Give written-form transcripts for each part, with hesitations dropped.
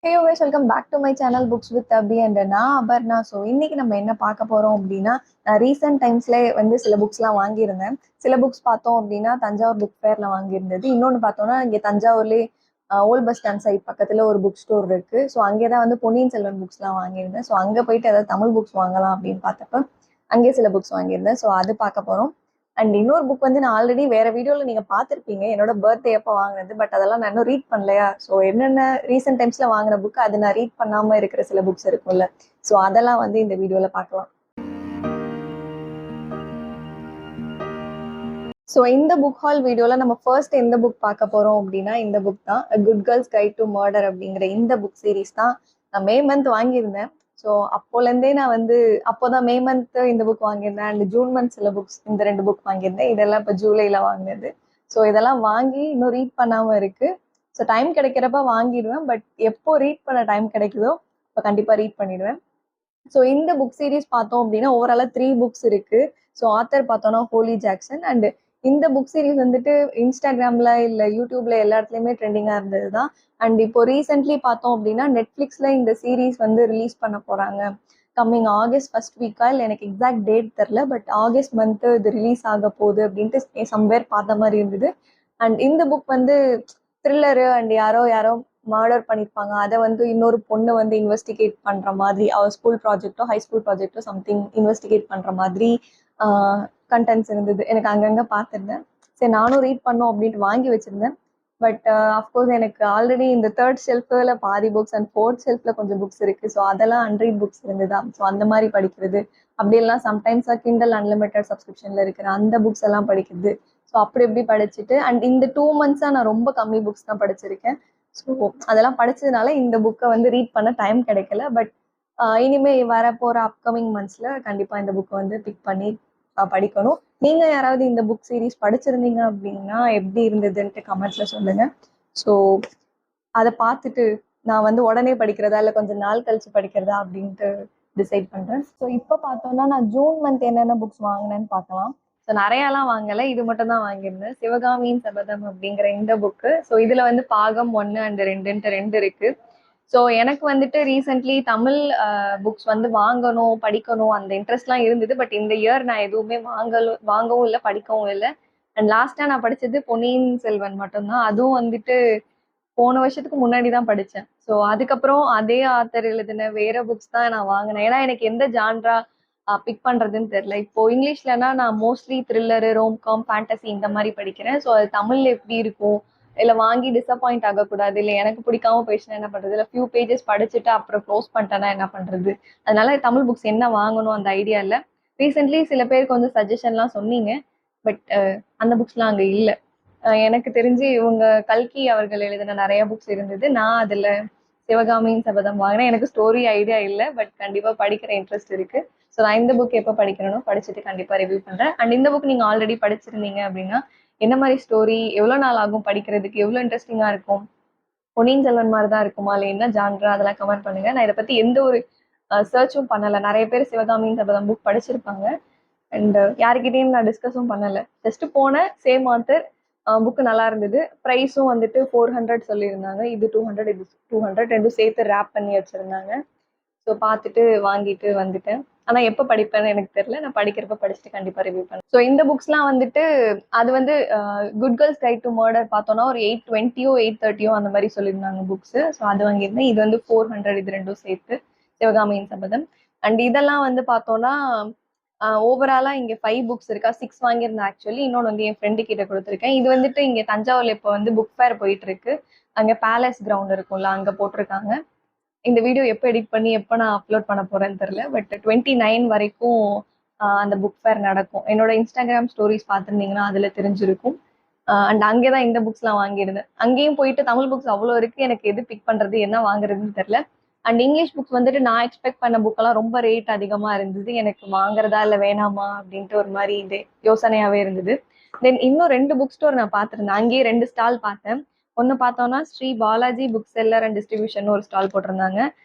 Hey guys, welcome back to my channel Books with Abhi and நான் Aparna. So இன்னைக்கு நம்ம என்ன பார்க்க போறோம் அப்படின்னா, நான் ரீசெண்ட் டைம்ஸ்ல வந்து சில புக்ஸ்லாம் வாங்கியிருந்தேன். சில புக்ஸ் பார்த்தோம் அப்படின்னா தஞ்சாவூர் புக் ஃபேர்ல வாங்கியிருந்தது. இன்னொன்று பார்த்தோம்னா இங்கே தஞ்சாவூர்லேயே ஓல்ட் பஸ் ஸ்டாண்ட் சைட் பக்கத்தில் ஒரு புக் ஸ்டோர் இருக்கு. ஸோ அங்கே தான் வந்து பொன்னியின் செல்வன் புக்ஸ்லாம் வாங்கியிருந்தேன். ஸோ அங்கே போயிட்டு ஏதாவது தமிழ் புக்ஸ் வாங்கலாம் அப்படின்னு பார்த்தப்ப அங்கேயே சில புக்ஸ் வாங்கியிருந்தேன். ஸோ அது பார்க்க போறோம். அண்ட் இன்னொரு புக் வந்து நான் ஆல்ரெடி வேற வீடியோவில் நீங்கள் பார்த்துருப்பீங்க என்னோட பர்த்டே அப்போ வாங்கினது. பட் அதெல்லாம் நான் இன்னும் ரீட் பண்ணலையா. ஸோ என்னென்ன ரீசெண்ட் டைம்ஸில் வாங்கின புக் அது நான் ரீட் பண்ணாமல் இருக்கிற சில புக்ஸ் இருக்கும்ல. ஸோ அதெல்லாம் வந்து இந்த வீடியோவில் பார்க்கலாம். ஸோ இந்த புக் ஹால் வீடியோவில் நம்ம ஃபர்ஸ்ட் எந்த புக் பார்க்க போகிறோம் அப்படின்னா இந்த புக் தான், good girls guide to murder அப்படிங்கிற இந்த புக் சீரீஸ் தான் நான் மே மந்த் வாங்கியிருந்தேன். ஸோ அப்போலேருந்தே நான் வந்து அப்போதான் மே மந்த் இந்த புக் வாங்கியிருந்தேன். அண்ட் ஜூன் மந்த் சில புக்ஸ் இந்த 2 புக் வாங்கியிருந்தேன். இதெல்லாம் இப்போ ஜூலைல வாங்கினது. ஸோ இதெல்லாம் வாங்கி இன்னும் ரீட் பண்ணாமல் இருக்கு. ஸோ டைம் கிடைக்கிறப்ப வாங்கிடுவேன். பட் எப்போ ரீட் பண்ண டைம் கிடைக்குதோ இப்போ கண்டிப்பாக ரீட் பண்ணிடுவேன். ஸோ இந்த புக் சீரீஸ் பார்த்தோம் அப்படின்னா ஓவராலாக 3 புக்ஸ் இருக்கு. ஸோ ஆத்தர் பார்த்தோம்னா ஹோலி ஜாக்சன். அண்ட் இந்த புக் சீரீஸ் வந்துட்டு இன்ஸ்டாகிராம்ல இல்லை யூடியூப்ல எல்லா இடத்துலையுமே ட்ரெண்டிங்காக இருந்தது தான். அண்ட் இப்போ ரீசென்ட்லி பார்த்தோம் அப்படின்னா நெட்ஃப்ளிக்ஸ்ல இந்த சீரீஸ் வந்து ரிலீஸ் பண்ண போறாங்க. கம்மிங் ஆகஸ்ட் ஃபர்ஸ்ட் வீக்கா இல்லை எனக்கு எக்ஸாக்ட் டேட் தெரில. பட் ஆகஸ்ட் மந்த்து இது ரிலீஸ் ஆக போகுது அப்படின்ட்டு சம்வேர் பார்த்த மாதிரி இருந்தது. அண்ட் இந்த புக் வந்து த்ரில்லரு அண்ட் யாரோ மர்டர் பண்ணியிருப்பாங்க. அதை வந்து இன்னொரு பொண்ணு வந்து இன்வெஸ்டிகேட் பண்ற மாதிரி, அவர் ஸ்கூல் ப்ராஜெக்டோ ஹை ஸ்கூல் ப்ராஜெக்டோ சம்திங் இன்வெஸ்டிகேட் பண்ற மாதிரி கண்டென்ட்ஸ் இருந்தது. எனக்கு அங்கங்கே பார்த்துருந்தேன். சரி நானும் ரீட் பண்ணோம் அப்படின்ட்டு வாங்கி வச்சிருந்தேன். பட் அஃப்கோர்ஸ் எனக்கு ஆல்ரெடி இந்த 3rd ஷெல்ஃபில் பாதி புக்ஸ் அண்ட் 4th ஷெல்ஃபில் கொஞ்சம் புக்ஸ் இருக்கு. ஸோ அதெல்லாம் அன்ரீட் புக்ஸ் இருந்ததா. ஸோ அந்த மாதிரி படிக்கிறது அப்படியெல்லாம் சம்டைம்ஸ் கிண்டல் அன்லிமிட்டட் சப்ஸ்கிரிப்ஷன்ல இருக்கிற அந்த புக்ஸ் எல்லாம் படிக்கிறது. ஸோ அப்படி எப்படி படிச்சுட்டு அண்ட் இந்த 2 மந்த்ஸாக நான் ரொம்ப கம்மி புக்ஸ் தான் படிச்சிருக்கேன். ஸோ அதெல்லாம் படிச்சதுனால இந்த புக்கை வந்து ரீட் பண்ண டைம் கிடைக்கல. பட் இனிமே வர போற அப்கமிங் மந்த்ஸ்ல கண்டிப்பா இந்த புக்கை வந்து பிக் பண்ணி படிக்கணும். நீங்க யாராவது இந்த புக் சீரீஸ் படிச்சிருந்தீங்க அப்படின்னா எப்படி இருந்ததுன்ட்டு கமெண்ட்ஸ்ல சொல்லுங்க. ஸோ அதை பார்த்துட்டு நான் வந்து உடனே படிக்கிறதா இல்லை கொஞ்சம் நாள் கழிச்சு படிக்கிறதா அப்படின்ட்டு டிசைட் பண்றேன். ஸோ இப்போ பார்த்தோம்னா நான் ஜூன் மந்த் என்னென்ன புக்ஸ் வாங்கினேன்னு பார்க்கலாம். ஸோ நிறையாலாம் வாங்கலை, இது மட்டும் தான் வாங்கியிருந்தேன். சிவகாமியின் சபதம் அப்படிங்கிற இந்த புக்கு. ஸோ இதுல வந்து பாகம் 1 and 2 இருக்கு. ஸோ எனக்கு வந்துட்டு ரீசெண்ட்லி தமிழ் புக்ஸ் வந்து வாங்கணும் படிக்கணும் அந்த இன்ட்ரெஸ்ட்லாம் இருந்தது. பட் இந்த இயர் நான் எதுவுமே வாங்கவும் இல்லை படிக்கவும் இல்லை. அண்ட் லாஸ்ட்டாக நான் படித்தது பொன்னியின் செல்வன் மட்டும்தான். அதுவும் வந்துட்டு போன வருஷத்துக்கு முன்னாடி தான் படித்தேன். ஸோ அதுக்கப்புறம் அதே ஆத்தர் எழுதின வேற புக்ஸ் தான் நான் வாங்கினேன். ஏன்னா எனக்கு எந்த ஜான்ரா பிக் பண்ணுறதுன்னு தெரில. இப்போ இங்கிலீஷ்லனா நான் மோஸ்ட்லி த்ரில்லரு, ரோம்காம், ஃபேண்டசி இந்த மாதிரி படிக்கிறேன். ஸோ அது தமிழில் எப்படி இருக்கும், இல்லை வாங்கி டிசப்பாயிண்ட் ஆகக்கூடாது, இல்லை எனக்கு பிடிக்காம போயிடுச்சுன்னா என்ன பண்ணுறது, இல்லை ஃபியூ பேஜஸ் படிச்சுட்டு அப்புறம் க்ளோஸ் பண்ணிட்டேன்னா என்ன பண்ணுறது. அதனால தமிழ் புக்ஸ் என்ன வாங்கணும் அந்த ஐடியா இல்லை. ரீசெண்ட்லி சில பேர் கொஞ்சம் சஜஷன்லாம் சொன்னீங்க. பட் அந்த புக்ஸ்லாம் அங்கே இல்லை. எனக்கு தெரிஞ்சு இவங்க கல்கி அவர்கள் எழுதின நிறைய புக்ஸ் இருந்தது. நான் அதில் சிவகாமியின் சபதம் வாங்கினேன். எனக்கு ஸ்டோரி ஐடியா இல்லை. பட் கண்டிப்பாக படிக்கிற இன்ட்ரெஸ்ட் இருக்கு. ஸோ நான் இந்த புக் எப்போ படிக்கிறேனோ படிச்சுட்டு கண்டிப்பாக ரிவ்யூ பண்ணுறேன். அண்ட் இந்த புக் நீங்கள் ஆல்ரெடி படிச்சிருந்தீங்க அப்படின்னா என்ன மாதிரி ஸ்டோரி, எவ்வளோ நாள் ஆகும் படிக்கிறதுக்கு, எவ்வளோ இன்ட்ரெஸ்டிங்காக இருக்கும், பொன்னியின் செல்வன் மாதிரி தான் இருக்குமா இல்லை என்ன ஜான்ரா, அதெல்லாம் கமெண்ட் பண்ணுங்க. நான் இதை பற்றி எந்த ஒரு சர்ச்சும் பண்ணலை. நிறைய பேர் சிவகாமியின் சபதம் புக் படிச்சிருப்பாங்க. அண்ட் யாருக்கிட்டையும் நான் டிஸ்கஸும் பண்ணலை. ஜஸ்ட் போனேன், சேம் ஆத்தர், புக்கு நல்லா இருந்தது. ப்ரைஸும் வந்துட்டு 400 சொல்லியிருந்தாங்க. இது 200, இது 200 ரெண்டும் சேர்த்து ரேப் பண்ணி வச்சுருந்தாங்க. ஸோ பார்த்துட்டு வாங்கிட்டு வந்துட்டேன். ஆனால் எப்போ படிப்பேன்னு எனக்கு தெரியல. நான் படிக்கிறப்ப படிச்சுட்டு கண்டிப்பாக ரிவ்யூ பண்ணேன். ஸோ இந்த புக்ஸ்லாம் வந்துட்டு அது வந்து good girls guide to murder பார்த்தோன்னா ஒரு 820 830 அந்த மாதிரி சொல்லியிருந்தாங்க புக்ஸு. ஸோ அது வாங்கியிருந்தேன். இது வந்து 400, இது ரெண்டும் சேர்த்து சிவகாமியின் சபதம். அண்ட் இதெல்லாம் வந்து பார்த்தோன்னா ஓவராலாக இங்கே 5 புக்ஸ் இருக்கா, 6 வாங்கியிருந்தேன் ஆக்சுவலி. இன்னொன்று வந்து என் ஃப்ரெண்டு கிட்ட கொடுத்துருக்கேன். இது வந்துட்டு இங்கே தஞ்சாவூர்ல இப்போ வந்து புக் ஃபேர் போயிட்டு இருக்கு. அங்கே பேலஸ் கிரவுண்ட் இருக்கும்ல, அங்கே போட்டிருக்காங்க. இந்த வீடியோ எப்போ எடிட் பண்ணி எப்போ நான் அப்லோட் பண்ண போறேன்னு தெரியல. பட் 29 வரைக்கும் அந்த புக் ஃபேர் நடக்கும். என்னோட இன்ஸ்டாகிராம் ஸ்டோரிஸ் பார்த்துருந்தீங்கன்னா அதில் தெரிஞ்சிருக்கும். அண்ட் அங்கே தான் இந்த புக்ஸ்லாம் வாங்கியிருந்தேன். அங்கேயும் போயிட்டு தமிழ் புக்ஸ் அவ்வளோ இருக்கு, எனக்கு எது பிக் பண்ணுறது என்ன வாங்குறதுன்னு தெரில. அண்ட் இங்கிலீஷ் புக்ஸ் வந்துட்டு நான் எக்ஸ்பெக்ட் பண்ண புக்கெல்லாம் ரொம்ப ரேட் அதிகமாக இருந்தது. எனக்கு வாங்குறதா இல்லை வேணாமா அப்படின்ட்டு ஒரு மாதிரி இது யோசனையாகவே இருந்தது. தென் இன்னும் 2 புக் ஸ்டோர் நான் பார்த்துருந்தேன். அங்கேயே 2 ஸ்டால் பார்த்தேன். ஒன்று பார்த்தோன்னா Sri Balaji book seller and distribution ஒரு ஸ்டால் போட்டிருந்தாங்க.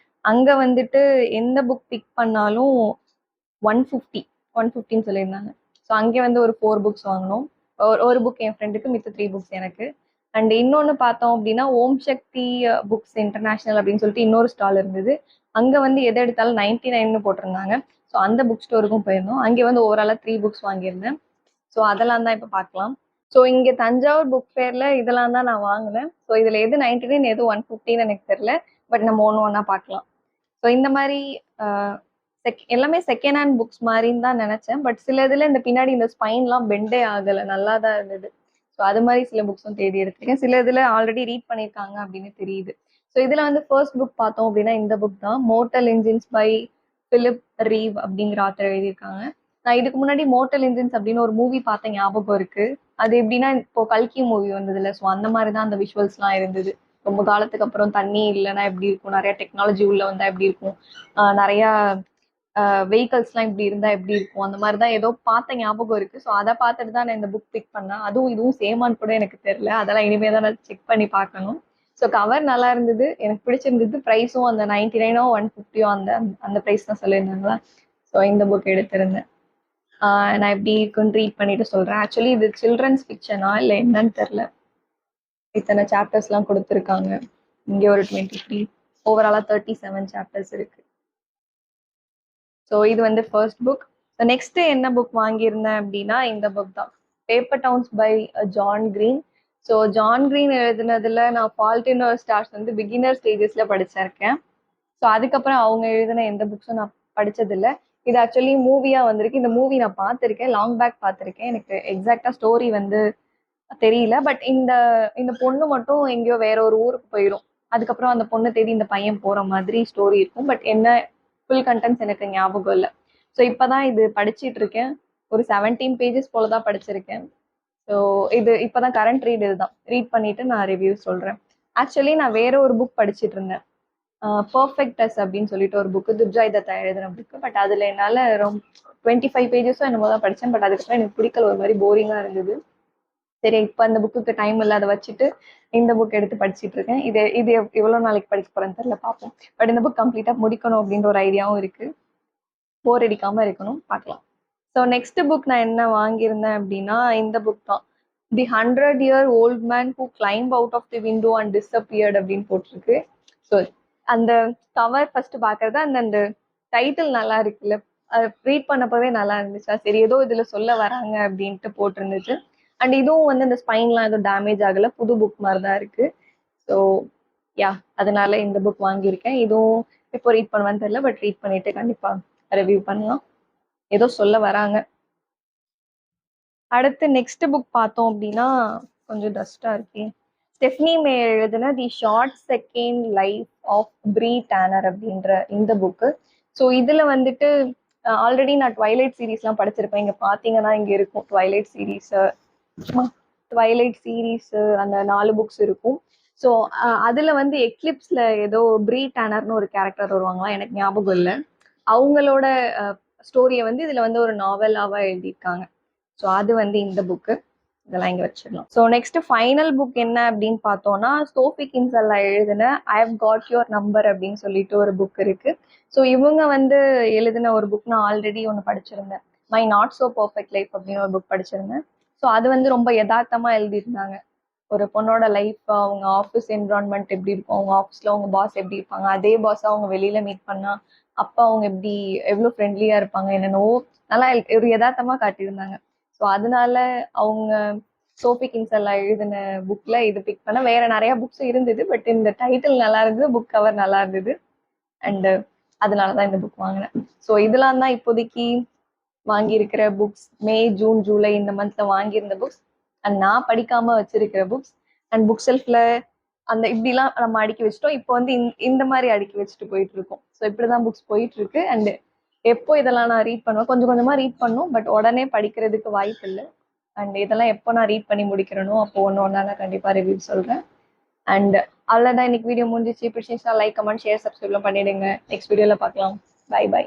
அங்கே வந்துட்டு எந்த புக் பிக் பண்ணாலும் 150 சொல்லியிருந்தாங்க. ஸோ அங்கே வந்து ஒரு 4 புக்ஸ் வாங்கினோம். ஒரு புக் என் ஃப்ரெண்டுக்கு, மித்த 3 புக்ஸ் எனக்கு. அண்ட் இன்னொன்று பார்த்தோம் அப்படின்னா ஓம் சக்தி புக்ஸ் இன்டர்நேஷனல் அப்படின்னு சொல்லிட்டு இன்னொரு ஸ்டால் இருந்தது. அங்கே வந்து எதை எடுத்தாலும் 99ன்னு போட்டிருந்தாங்க. ஸோ அந்த புக் ஸ்டோருக்கும் போயிருந்தோம். அங்கே வந்து ஓவராலாக 3 புக்ஸ் வாங்கியிருந்தேன். ஸோ அதெல்லாம் தான் இப்போ பார்க்கலாம். ஸோ இங்கே தஞ்சாவூர் புக் ஃபேரில் இதெல்லாம் தான் நான் வாங்கினேன். ஸோ இதில் எது 99 எது 150ன்னு எனக்கு தெரியல. பட் நம்ம ஒன்று ஒன்றா பார்க்கலாம். ஸோ இந்த மாதிரி எல்லாமே செகண்ட் ஹேண்ட் புக்ஸ் மாதிரின்னு தான் நினச்சேன். பட் சில இதில் இந்த பின்னாடி இந்த ஸ்பைன்லாம் பெண்டே ஆகலை, நல்லா தான் இருந்தது. ஸோ அது மாதிரி சில புக்ஸும் தேடி எடுத்திருக்கேன். சில இதில் ஆல்ரெடி ரீட் பண்ணியிருக்காங்க அப்படின்னு தெரியுது. ஸோ இதில் வந்து ஃபர்ஸ்ட் புக் பார்த்தோம் அப்படின்னா இந்த புக் தான், மோட்டல் இன்ஜின்ஸ் பை பிலிப் ரீவ் அப்படிங்கிற ஆத்தர் எழுதியிருக்காங்க. நான் இதுக்கு முன்னாடி மோட்டல் இன்ஜின்ஸ் அப்படின்னு ஒரு மூவி பார்த்த ஞாபகம் இருக்கு. அது எப்படின்னா இப்போ கல்கி மூவி வந்ததுல, ஸோ அந்த மாதிரி தான் அந்த விஷுவல்ஸ்லாம் இருந்தது. ரொம்ப காலத்துக்கு அப்புறம் தண்ணி இல்லைன்னா எப்படி இருக்கும், நிறைய டெக்னாலஜி உள்ள வந்தா எப்படி இருக்கும், நிறையா வெஹிக்கல்ஸ்லாம் இப்படி இருந்தால் எப்படி இருக்கும், அந்த மாதிரி தான் ஏதோ பார்த்த ஞாபகம் இருக்குது. ஸோ அதை பார்த்துட்டு தான் நான் இந்த புக் பிக் பண்ணேன். அதுவும் இதுவும் சேமான்னு கூட எனக்கு தெரியல, அதெல்லாம் இனிமேல் தான் நான் செக் பண்ணி பார்க்கணும். ஸோ கவர் நல்லா இருந்தது, எனக்கு பிடிச்சிருந்தது. ப்ரைஸும் அந்த 99ஓ 150ஓ அந்த அந்த ப்ரைஸ் தான் சொல்லியிருந்தாங்களா. ஸோ இந்த புக் எடுத்திருந்தேன். நான் எப்படி இருக்குன்னு ரீட் பண்ணிட்டு சொல்கிறேன். ஆக்சுவலி இது சில்ட்ரன்ஸ் ஃபிக்ஷனா இல்லை என்னன்னு தெரில. இத்தனை சாப்டர்ஸ்லாம் கொடுத்துருக்காங்க. இங்கே ஒரு 23, ஓவராலாக 37 சாப்டர்ஸ் இருக்குது. ஸோ இது வந்து ஃபர்ஸ்ட் புக். ஸோ நெக்ஸ்ட் என்ன புக் வாங்கியிருந்தேன் அப்படின்னா இந்த புக் தான், paper towns by John Green. So John Green எழுதுனதுல நான் ஃபால்ட் இன் அவர் ஸ்டார்ஸ் வந்து பிகினர் ஸ்டேஜஸ்ல படிச்சிருக்கேன். ஸோ அதுக்கப்புறம் அவங்க எழுதின எந்த புக்ஸும் நான் படிச்சதில்லை. இது ஆக்சுவலி மூவியா வந்திருக்கு. இந்த மூவி நான் பார்த்துருக்கேன், லாங் பேக் பார்த்துருக்கேன். எனக்கு எக்ஸாக்டா ஸ்டோரி வந்து தெரியல. பட் இந்த இந்த பொண்ணு மட்டும் எங்கேயோ வேற ஒரு ஊருக்கு போயிடும். அதுக்கப்புறம் அந்த பொண்ணு தேடி இந்த பையன் போற மாதிரி ஸ்டோரி இருக்கும். பட் என்ன ஃபுல் கண்டென்ட்ஸ் எனக்கு ஞாபகம் இல்லை. ஸோ இப்போதான் இது படிச்சுட்டு இருக்கேன். ஒரு 17 பேஜஸ் போல தான் படிச்சிருக்கேன். ஸோ இது இப்போதான் கரண்ட் ரீட், இதுதான் ரீட் பண்ணிட்டு நான் ரிவ்யூ சொல்றேன். ஆக்சுவலி நான் வேற ஒரு புக் படிச்சுட்டு இருந்தேன், பர்ஃபெக்டஸ் அப்படின்னு சொல்லிட்டு ஒரு புக்கு, துர்ஜாய் தத்தா எழுதின புக்கு. பட் அதுல என்னால ரொம்ப 25 பேஜஸும் என்னமோ தான் படித்தேன். பட் அதுக்கப்புறம் எனக்கு பிடிக்கல, ஒரு மாதிரி போரிங்காக இருந்தது. சரி இப்போ அந்த புக்குக்கு டைம் இல்லாத வச்சுட்டு இந்த புக் எடுத்து படிச்சுட்டு இருக்கேன். இது இது எவ்வளோ நாளைக்கு படிக்க போறேன்னு தெரியல, பார்ப்போம். பட் இந்த புக் கம்ப்ளீட்டாக முடிக்கணும் அப்படின்ற ஒரு ஐடியாவும் இருக்கு. போர் அடிக்காம இருக்கணும், பார்க்கலாம். ஸோ நெக்ஸ்ட் புக் நான் என்ன வாங்கியிருந்தேன் அப்படின்னா இந்த புக் தான், தி 100-year-old man who climbed out of the window and disappeared அப்படின்னு போட்டிருக்கு. ஸோ அந்த கவர் ஃபர்ஸ்ட் பார்க்கறது, அந்த டைட்டில் நல்லா இருக்குல்ல, அது ரீட் பண்ணப்பவே நல்லா இருந்துச்சா, சரி ஏதோ இதுல சொல்ல வராங்க அப்படின்ட்டு போட்டிருந்துச்சு. அண்ட் இதுவும் வந்து இந்த ஸ்பைன்லாம் எதுவும் டேமேஜ் ஆகலை, புது புக் மாதிரி தான் இருக்கு. ஸோ யா, அதனால இந்த புக் வாங்கியிருக்கேன். இதுவும் இப்போ ரீட் பண்ணுவேன்னு தெரியல, பட் ரீட் பண்ணிட்டு கண்டிப்பா ரிவ்யூ பண்ணலாம். ஏதோ சொல்ல வராங்க. அடுத்து நெக்ஸ்ட் புக் பார்த்தோம் அப்படின்னா கொஞ்சம் டஸ்டா இருக்கு, ஸ்டெஃப்னி மே எழுதின the short second life of Bree Tanner அப்படின்ற இந்த புக்கு. ஸோ இதுல வந்துட்டு ஆல்ரெடி நான் ட்வைலைட் சீரீஸ்லாம் படிச்சிருப்பேன். இங்க பாத்தீங்கன்னா இங்க இருக்கும் ட்வைலைட் சீரீஸ் அந்த 4 புக்ஸ் இருக்கும். ஸோ அதுல வந்து எக்லிப்ஸ்ல ஏதோ ப்ரீ டேனர்னு ஒரு கேரக்டர் வருவாங்களா, எனக்கு ஞாபகம் இல்லை. அவங்களோட ஸ்டோரியை வந்து இதுல வந்து ஒரு நாவலாவா எழுதியிருக்காங்க. ஸோ அது வந்து இந்த புக்கு, இதெல்லாம் இங்கே வச்சிடலாம். ஸோ நெக்ஸ்ட் ஃபைனல் புக் என்ன அப்படின்னு பார்த்தோம்னா சோஃபி கின்சல்லா எழுதின I have got your number அப்படின்னு சொல்லிட்டு ஒரு புக் இருக்கு. ஸோ இவங்க வந்து எழுதின ஒரு புக் நான் ஆல்ரெடி ஒன்று படிச்சிருந்தேன், my not so perfect life அப்படின்னு ஒரு புக் படிச்சிருந்தேன். ஸோ அது வந்து ரொம்ப யதார்த்தமா எழுதியிருந்தாங்க. ஒரு பொண்ணோட லைஃப், அவங்க ஆஃபீஸ் என்விரான்மெண்ட் எப்படி இருக்கும், அவங்க ஆஃபீஸ்ல அவங்க பாஸ் எப்படி இருப்பாங்க, அதே பாஸ் அவங்க வெளியில மீட் பண்ணா அப்போ அவங்க எப்படி எவ்வளோ ஃப்ரெண்ட்லியா இருப்பாங்க, என்னென்னவோ நல்லா ஒரு யதார்த்தமா காட்டியிருந்தாங்க. ஸோ அதனால அவங்க சோஃபி கின்சல்லா எழுதின புக்ல இது பிக் பண்ண. வேற நிறைய புக்ஸ் இருந்தது, பட் இந்த டைட்டில் நல்லா இருந்தது, புக் கவர் நல்லா இருந்தது, அண்ட் அதனாலதான் இந்த புக் வாங்கினேன். ஸோ இதெல்லாம் தான் இப்போதைக்கு வாங்கியிருக்கிற புக்ஸ், மே ஜூன் ஜூலை இந்த மந்த்ல வாங்கியிருந்த புக்ஸ் அண்ட் நான் படிக்காம வச்சிருக்கிற புக்ஸ். அண்ட் புக் செல்ஃப்ல அந்த இப்படிலாம் நம்ம அடுக்கி வச்சிட்டோம். இப்போ வந்து இந்த மாதிரி அடுக்கி வச்சுட்டு போயிட்டு இருக்கோம். ஸோ இப்படிதான் புக்ஸ் போயிட்டு இருக்கு. அண்ட் எப்போ இதெல்லாம் நான் ரீட் பண்ணுவேன், கொஞ்சம் கொஞ்சமா ரீட் பண்ணும், பட் உடனே படிக்கிறதுக்கு வாய்ப்பு இல்லை. அண்ட் இதெல்லாம் எப்போ நான் ரீட் பண்ணி முடிக்கிறேனோ அப்போ ஒன்று ஒன்றா நான் கண்டிப்பா ரிவ்யூ சொல்றேன். அண்ட் அவ்வளோதான், இன்னைக்கு வீடியோ முடிஞ்சிச்சு. பிடிச்சிருந்துச்சுன்னா லைக், கமெண்ட், ஷேர், சப்ஸ்கிரைப்லாம் பண்ணிடுங்க. நெக்ஸ்ட் வீடியோல பார்க்கலாம். Bye by.